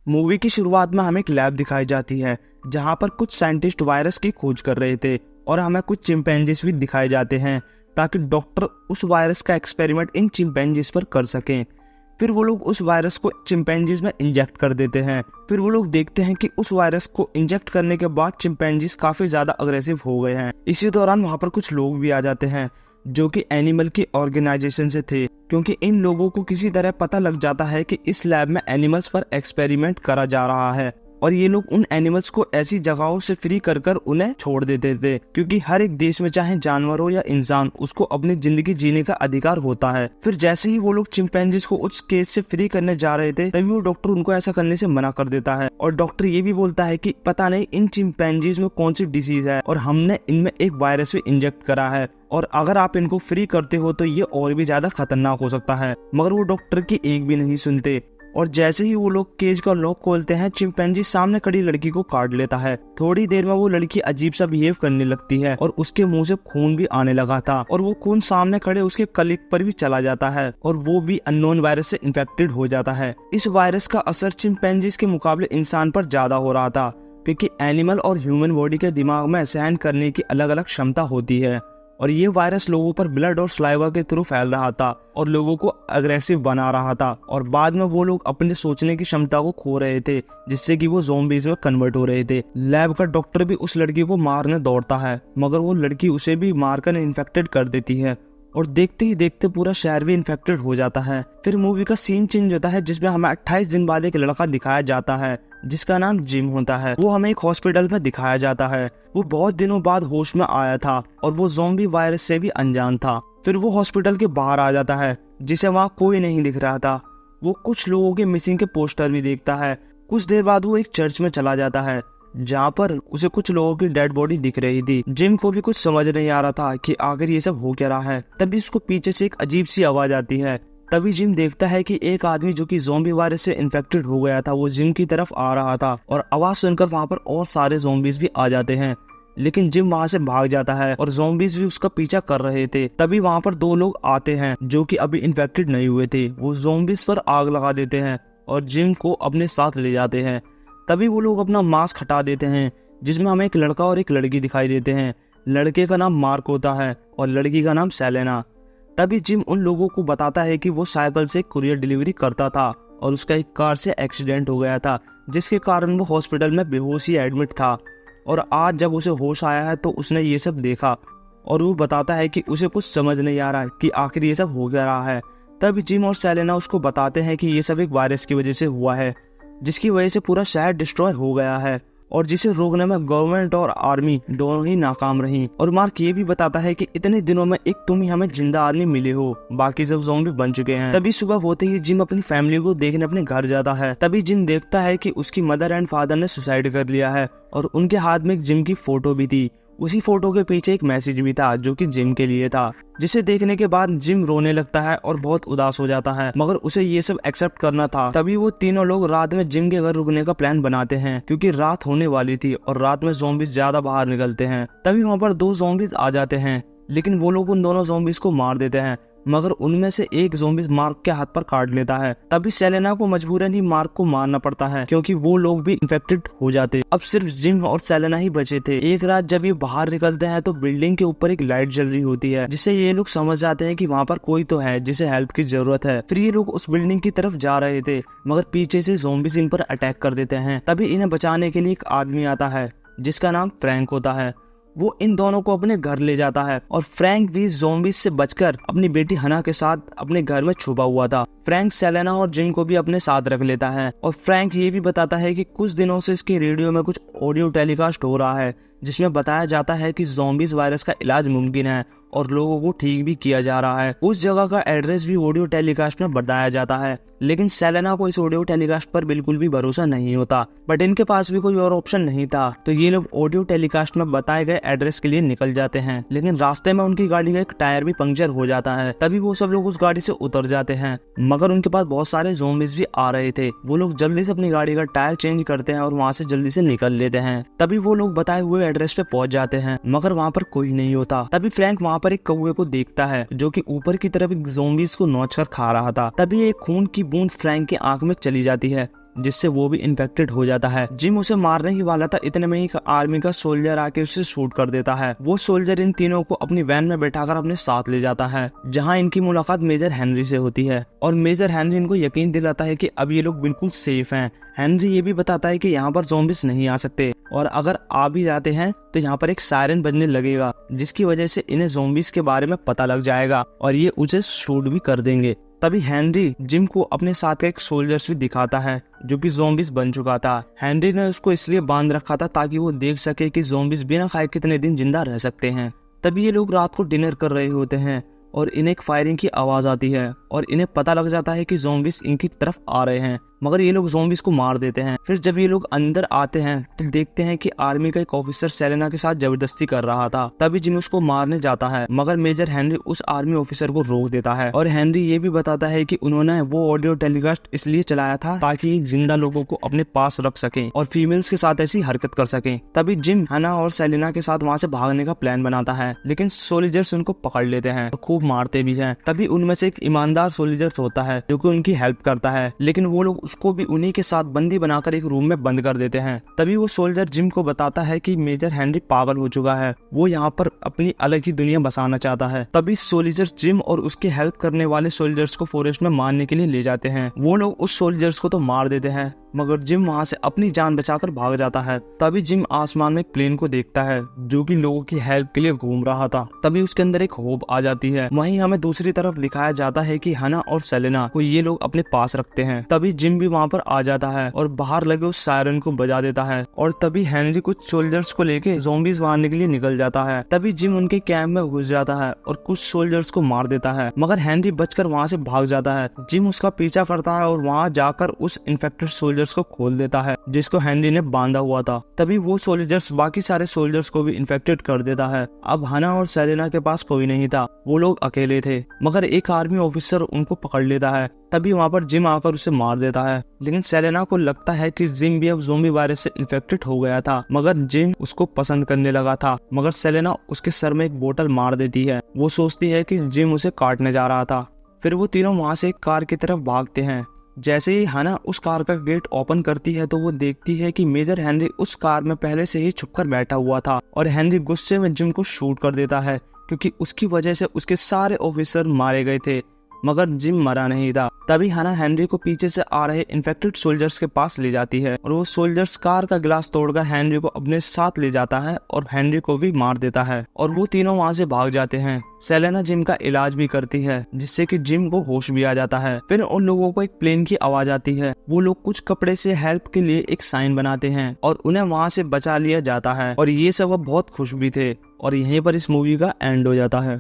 Movie की शुरुआत में हमें एक लैब दिखाई जाती है जहां पर कुछ साइंटिस्ट वायरस की खोज कर रहे थे और हमें कुछ चिंपैंजीज भी दिखाए जाते हैं ताकि डॉक्टर उस वायरस का एक्सपेरिमेंट इन चिंपैंजीज पर कर सकें। फिर वो लोग उस वायरस को चिंपैंजीज में इंजेक्ट कर देते हैं। फिर वो लोग देखते हैं कि उस वायरस को इंजेक्ट करने के बाद चिंपैंजीज काफी ज्यादा अग्रेसिव हो गए हैं। इसी दौरान वहां पर कुछ लोग भी आ जाते हैं जो कि एनिमल की ऑर्गेनाइजेशन से थे, क्योंकि इन लोगों को किसी तरह पता लग जाता है कि इस लैब में एनिमल्स पर एक्सपेरिमेंट करा जा रहा है और ये लोग उन एनिमल्स को ऐसी जगहों से फ्री कर कर उन्हें छोड़ देते थे, क्योंकि हर एक देश में चाहे जानवर हो या इंसान उसको अपनी जिंदगी जीने का अधिकार होता है। फिर जैसे ही वो लोग चिंपैंजीज को उस केस से फ्री करने जा रहे थे तभी वो डॉक्टर उनको ऐसा करने से मना कर देता है और डॉक्टर ये भी बोलता है कि पता नहीं इन चिंपैंजीज में कौन सी डिसीज है और हमने इनमें एक वायरस भी इंजेक्ट करा है और अगर आप इनको फ्री करते हो तो ये और भी ज्यादा खतरनाक हो सकता है। मगर वो डॉक्टर की एक भी नहीं सुनते और जैसे ही वो लोग केज का लॉक खोलते हैं चिंपैंजी सामने खड़ी लड़की को काट लेता है। थोड़ी देर में वो लड़की अजीब सा बिहेव करने लगती है और उसके मुंह से खून भी आने लगा था और वो खून सामने खड़े उसके कलीग पर भी चला जाता है और वो भी अननोन वायरस से इन्फेक्टेड हो जाता है। इस वायरस का असर चिंपैंजीज के मुकाबले इंसान पर ज्यादा हो रहा था, क्योंकि एनिमल और ह्यूमन बॉडी के दिमाग में सहन करने की अलग अलग क्षमता होती है और ये वायरस लोगों पर ब्लड और स्लाइवा के थ्रू फैल रहा था और लोगों को अग्रेसिव बना रहा था और बाद में वो लोग अपने सोचने की क्षमता को खो रहे थे, जिससे कि वो ज़ॉम्बीज में कन्वर्ट हो रहे थे। लैब का डॉक्टर भी उस लड़की को मारने दौड़ता है मगर वो लड़की उसे भी मारकर इन्फेक्टेड कर देती है और देखते ही देखते पूरा शहर भी इन्फेक्टेड हो जाता है। फिर मूवी का सीन चेंज होता है जिसमें हमें 28 दिन बाद एक लड़का दिखाया जाता है जिसका नाम जिम होता है। वो हमें एक हॉस्पिटल में दिखाया जाता है। वो बहुत दिनों बाद होश में आया था और वो ज़ॉम्बी वायरस से भी अनजान था। फिर वो हॉस्पिटल के बाहर आ जाता है जिसे वहाँ कोई नहीं दिख रहा था। वो कुछ लोगों के मिसिंग के पोस्टर भी देखता है। कुछ देर बाद वो एक चर्च में चला जाता है जहाँ पर उसे कुछ लोगों की डेड बॉडी दिख रही थी। जिम को भी कुछ समझ नहीं आ रहा था कि आखिर ये सब हो क्या रहा है। तभी उसको पीछे से एक अजीब सी आवाज आती है। तभी जिम देखता है कि एक आदमी जो कि ज़ॉम्बी वायरस से इन्फेक्टेड हो गया था वो जिम की तरफ आ रहा था और आवाज सुनकर वहाँ पर और सारे ज़ॉम्बीज भी आ जाते हैं, लेकिन जिम वहाँ से भाग जाता है और ज़ॉम्बीज भी उसका पीछा कर रहे थे। तभी वहाँ पर दो लोग आते हैं जो कि अभी इन्फेक्टेड नहीं हुए थे। वो ज़ॉम्बीज पर आग लगा देते हैं और जिम को अपने साथ ले जाते हैं। तभी वो लोग अपना मास्क हटा देते हैं जिसमें हमें एक लड़का और एक लड़की दिखाई देते हैं। लड़के का नाम मार्क होता है और लड़की का नाम सेलेना। तभी जिम उन लोगों को बताता है कि वो साइकिल से कुरियर डिलीवरी करता था और उसका एक कार से एक्सीडेंट हो गया था जिसके कारण वो हॉस्पिटल में बेहोशी एडमिट था और आज जब उसे होश आया है तो उसने ये सब देखा और वो बताता है कि उसे कुछ समझ नहीं आ रहा है कि आखिर ये सब हो क्या रहा है। तभी जिम और सेलेना उसको बताते हैं कि ये सब एक वायरस की वजह से हुआ है जिसकी वजह से पूरा शहर डिस्ट्रॉय हो गया है और जिसे रोकने में गवर्नमेंट और आर्मी दोनों ही नाकाम रही। और मार्क ये भी बताता है कि इतने दिनों में एक तुम ही हमें जिंदा आदमी मिले हो, बाकी सब ज़ॉम्बी बन चुके हैं। तभी सुबह होते ही जिम अपनी फैमिली को देखने अपने घर जाता है। तभी जिम देखता है कि उसकी मदर एंड फादर ने सुसाइड कर लिया है और उनके हाथ में एक जिम की फोटो भी थी। उसी फोटो के पीछे एक मैसेज भी था जो कि जिम के लिए था, जिसे देखने के बाद जिम रोने लगता है और बहुत उदास हो जाता है, मगर उसे ये सब एक्सेप्ट करना था। तभी वो तीनों लोग रात में जिम के घर रुकने का प्लान बनाते हैं क्योंकि रात होने वाली थी और रात में ज़ॉम्बीज ज्यादा बाहर निकलते हैं। तभी वहाँ पर दो ज़ॉम्बीज आ जाते हैं, लेकिन वो लोग उन दोनों ज़ॉम्बीज को मार देते हैं, मगर उनमें से एक ज़ॉम्बीज मार्क के हाथ पर काट लेता है। तभी सेलेना को मजबूरन ही मार्क को मारना पड़ता है क्योंकि वो लोग भी इन्फेक्टेड हो जाते। अब सिर्फ जिम और सेलेना ही बचे थे। एक रात जब ये बाहर निकलते हैं तो बिल्डिंग के ऊपर एक लाइट जल रही होती है जिससे ये लोग समझ जाते हैं कि वहाँ पर कोई तो है जिसे हेल्प की जरूरत है। फिर ये लोग उस बिल्डिंग की तरफ जा रहे थे मगर पीछे से ज़ॉम्बीज इन पर अटैक कर देते हैं। तभी इन्हें बचाने के लिए एक आदमी आता है जिसका नाम फ्रैंक होता है। वो इन दोनों को अपने घर ले जाता है और फ्रैंक भी ज़ॉम्बीज से बचकर अपनी बेटी हना के साथ अपने घर में छुपा हुआ था। फ्रैंक सेलेना और जिम को भी अपने साथ रख लेता है और फ्रैंक ये भी बताता है कि कुछ दिनों से इसके रेडियो में कुछ ऑडियो टेलीकास्ट हो रहा है जिसमें बताया जाता है कि ज़ॉम्बीज वायरस का इलाज मुमकिन है और लोगों को ठीक भी किया जा रहा है। उस जगह का एड्रेस भी ऑडियो टेलीकास्ट में बताया जाता है, लेकिन सेलेना को इस ऑडियो टेलीकास्ट पर बिल्कुल भी भरोसा नहीं होता। बट इनके पास भी कोई और ऑप्शन नहीं था तो ये लोग ऑडियो टेलीकास्ट में बताए गए एड्रेस के लिए निकल जाते हैं, लेकिन रास्ते में उनकी गाड़ी का एक टायर भी पंक्चर हो जाता है। तभी वो सब लोग उस गाड़ी से उतर जाते हैं, मगर उनके पास बहुत सारे ज़ॉम्बीज भी आ रहे थे। वो लोग जल्दी से अपनी गाड़ी का टायर चेंज करते हैं और वहाँ से जल्दी से निकल लेते हैं। तभी वो लोग बताए हुए एड्रेस पे पहुंच जाते हैं, मगर वहाँ पर कोई नहीं होता। तभी फ्रैंक वहाँ पर एक कौवे को देखता है जो कि ऊपर की तरफ एक ज़ॉम्बीज को नोच कर खा रहा था। तभी एक खून की बूंद फ्रैंक की आंख में चली जाती है जिससे वो भी इन्फेक्टेड हो जाता है। जिम उसे मारने ही वाला था, इतने में ही आर्मी का सोल्जर आके उसे शूट कर देता है। वो सोल्जर इन तीनों को अपनी वैन में बैठाकर अपने साथ ले जाता है, जहाँ इनकी मुलाकात मेजर हेनरी से होती है और मेजर हेनरी इनको यकीन दिलाता है कि अब ये लोग बिल्कुल सेफ हैं। हेनरी ये भी बताता है कि यहाँ पर ज़ॉम्बीज नहीं आ सकते और अगर आ भी जाते हैं तो यहाँ पर एक सायरन बजने लगेगा, जिसकी वजह से इन्हें ज़ॉम्बीज के बारे में पता लग जाएगा और ये उसे शूट भी कर देंगे। तभी हेनरी जिम को अपने साथ का एक सोल्जर्स भी दिखाता है जो कि ज़ॉम्बीज बन चुका था। हेनरी ने उसको इसलिए बांध रखा था ताकि वो देख सके कि ज़ॉम्बीज बिना खाए कितने दिन जिंदा रह सकते हैं। तभी ये लोग रात को डिनर कर रहे होते हैं और इन्हें एक फायरिंग की आवाज आती है और इन्हें पता लग जाता है कि ज़ॉम्बीज इनकी तरफ आ रहे हैं, मगर ये लोग ज़ॉम्बीज को मार देते हैं। फिर जब ये लोग अंदर आते हैं तो देखते हैं कि आर्मी का एक ऑफिसर सेलेना के साथ जबरदस्ती कर रहा था। तभी जिम उसको मारने जाता है, मगर मेजर हेनरी उस आर्मी ऑफिसर को रोक देता है और हेनरी ये भी बताता है कि उन्होंने वो ऑडियो टेलीकास्ट इसलिए चलाया था ताकि जिंदा लोगों को अपने पास रख सके और फीमेल्स के साथ ऐसी हरकत कर सके। तभी जिम हना और सेलेना के साथ वहाँ से भागने का प्लान बनाता है, लेकिन सोल्जर्स उनको पकड़ लेते हैं और खूब मारते भी हैं। तभी उनमें से एक ईमानदार सोल्जर होता है जो कि उनकी हेल्प करता है, लेकिन वो लोग उसको भी उन्हीं के साथ बंदी बनाकर एक रूम में बंद कर देते हैं। तभी वो सोल्जर जिम को बताता है कि मेजर हेनरी पागल हो चुका है, वो यहाँ पर अपनी अलग ही दुनिया बसाना चाहता है। तभी सोल्जर्स जिम और उसके हेल्प करने वाले सोल्जर्स को फॉरेस्ट में मारने के लिए ले जाते हैं। वो लोग उस सोल्जर्स को तो मार देते हैं, मगर जिम वहाँ से अपनी जान बचाकर भाग जाता है। तभी जिम आसमान में एक प्लेन को देखता है जो कि लोगों की हेल्प के लिए घूम रहा था। तभी उसके अंदर एक होप आ जाती है। वहीं हमें दूसरी तरफ दिखाया जाता है कि हना और सेलेना को ये लोग अपने पास रखते हैं। तभी जिम भी वहाँ पर आ जाता है और बाहर लगे उस सायरन को बजा देता है और तभी हेनरी कुछ सोल्जर्स को लेके ज़ॉम्बीज मारने के लिए निकल जाता है। तभी जिम उनके कैंप में घुस जाता है और कुछ सोल्जर्स को मार देता है, मगर हेनरी बचकर वहाँ से भाग जाता है। जिम उसका पीछा करता है और वहाँ जाकर उस इन्फेक्टेड सोल्जर्स को खोल देता है जिसको हेनरी ने बांधा हुआ था। तभी वो सोल्जर्स बाकी सारे सोल्जर्स को भी इन्फेक्टेड कर देता है। अब हना और सेलेना के पास कोई नहीं था, वो लोग अकेले थे, मगर एक आर्मी ऑफिसर उनको पकड़ लेता है। तभी वहाँ पर जिम आकर उसे मार देता है, लेकिन सेलेना को लगता है कि जिम भी अब ज़ॉम्बी वायरस से इन्फेक्टेड हो गया था, मगर जिम उसको पसंद करने लगा था। मगर सेलेना उसके सर में एक बोतल मार देती है। वो सोचती है कि जिम उसे काटने जा रहा था। फिर वो तीनों वहाँ से एक कार की तरफ भागते हैं। जैसे ही हना उस कार का गेट ओपन करती है तो वो देखती है कि मेजर हेनरी उस कार में पहले से ही छुपकर बैठा हुआ था और हेनरी गुस्से में जिम को शूट कर देता है क्योंकि उसकी वजह से उसके सारे ऑफिसर मारे गए थे, मगर जिम मरा नहीं था। तभी हना हेनरी को पीछे से आ रहे इन्फेक्टेड सोल्जर्स के पास ले जाती है और वो सोल्जर्स कार का गिलास तोड़कर हेनरी को अपने साथ ले जाता है और हेनरी को भी मार देता है और वो तीनों वहाँ से भाग जाते हैं। सेलेना जिम का इलाज भी करती है जिससे कि जिम को होश भी आ जाता है। फिर उन लोगों को एक प्लेन की आवाज आती है। वो लोग कुछ कपड़े से हेल्प के लिए एक साइन बनाते हैं और उन्हें वहाँ से बचा लिया जाता है और ये सब अब बहुत खुश भी थे और यहीं पर इस मूवी का एंड हो जाता है।